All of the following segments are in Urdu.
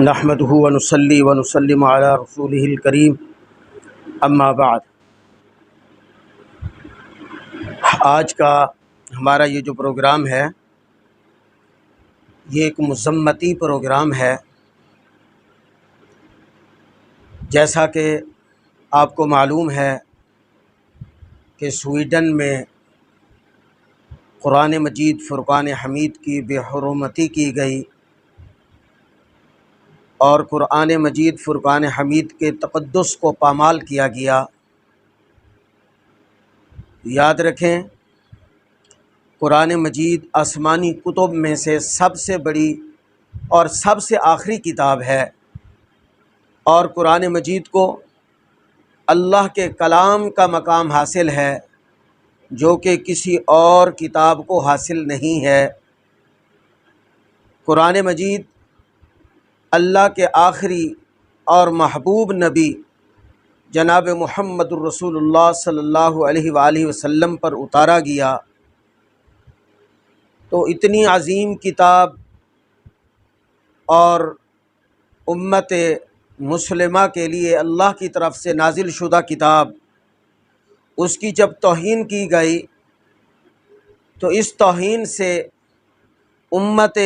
نحمدہ ونصلی ونسلم علی رسولہ الکریم اما بعد۔ آج کا ہمارا یہ جو پروگرام ہے یہ ایک مذمتی پروگرام ہے۔ جیسا کہ آپ کو معلوم ہے کہ سویڈن میں قرآن مجید فرقان حمید کی بے حرمتی کی گئی اور قرآن مجید فرقان حمید کے تقدس کو پامال کیا گیا۔ یاد رکھیں، قرآن مجید آسمانی کتب میں سے سب سے بڑی اور سب سے آخری کتاب ہے، اور قرآن مجید کو اللہ کے کلام کا مقام حاصل ہے جو کہ کسی اور کتاب کو حاصل نہیں ہے۔ قرآن مجید اللہ کے آخری اور محبوب نبی جناب محمد الرسول اللہ صلی اللہ علیہ وآلہ وسلم پر اتارا گیا، تو اتنی عظیم کتاب اور امت مسلمہ کے لیے اللہ کی طرف سے نازل شدہ کتاب، اس کی جب توہین کی گئی تو اس توہین سے امت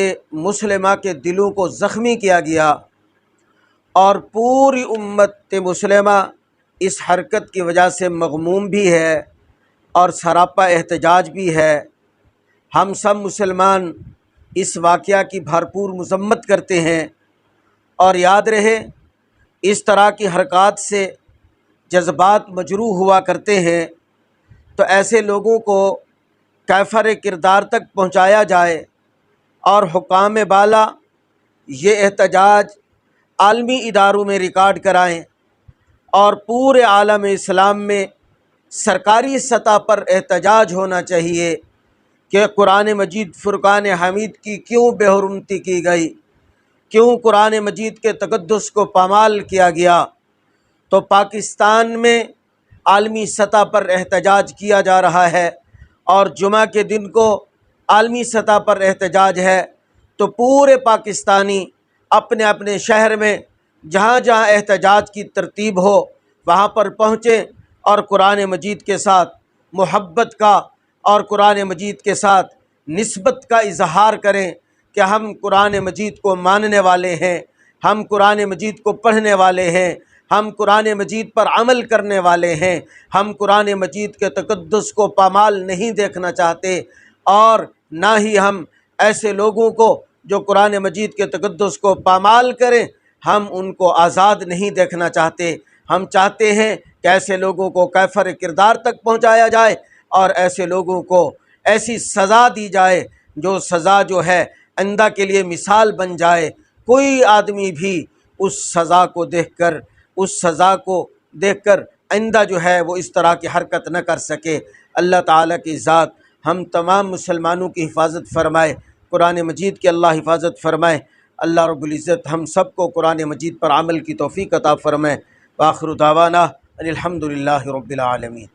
مسلمہ کے دلوں کو زخمی کیا گیا، اور پوری امت مسلمہ اس حرکت کی وجہ سے مغموم بھی ہے اور سراپا احتجاج بھی ہے۔ ہم سب مسلمان اس واقعہ کی بھرپور مذمت کرتے ہیں، اور یاد رہے اس طرح کی حرکات سے جذبات مجروح ہوا کرتے ہیں، تو ایسے لوگوں کو کیفر کردار تک پہنچایا جائے اور حکام بالا یہ احتجاج عالمی اداروں میں ریکارڈ کرائیں، اور پورے عالم اسلام میں سرکاری سطح پر احتجاج ہونا چاہیے کہ قرآن مجید فرقان حمید کی کیوں بے حرمتی کی گئی، کیوں قرآن مجید کے تقدس کو پامال کیا گیا۔ تو پاکستان میں عالمی سطح پر احتجاج کیا جا رہا ہے، اور جمعہ کے دن کو عالمی سطح پر احتجاج ہے، تو پورے پاکستانی اپنے اپنے شہر میں جہاں جہاں احتجاج کی ترتیب ہو وہاں پر پہنچیں، اور قرآن مجید کے ساتھ محبت کا اور قرآن مجید کے ساتھ نسبت کا اظہار کریں کہ ہم قرآن مجید کو ماننے والے ہیں، ہم قرآن مجید کو پڑھنے والے ہیں، ہم قرآن مجید پر عمل کرنے والے ہیں، ہم قرآن مجید کے تقدس کو پامال نہیں دیکھنا چاہتے، اور نہ ہی ہم ایسے لوگوں کو جو قرآن مجید کے تقدس کو پامال کریں ہم ان کو آزاد نہیں دیکھنا چاہتے۔ ہم چاہتے ہیں کہ ایسے لوگوں کو کیفر کردار تک پہنچایا جائے، اور ایسے لوگوں کو ایسی سزا دی جائے جو سزا جو ہے آئندہ کے لیے مثال بن جائے۔ کوئی آدمی بھی اس سزا کو دیکھ کر آئندہ جو ہے وہ اس طرح کی حرکت نہ کر سکے۔ اللہ تعالیٰ کی ذات ہم تمام مسلمانوں کی حفاظت فرمائے، قرآن مجید کی اللہ حفاظت فرمائے۔ اللہ رب العزت ہم سب کو قرآن مجید پر عمل کی توفیق عطا فرمائے۔ وآخر دعوانا ان الحمد للہ رب العالمین۔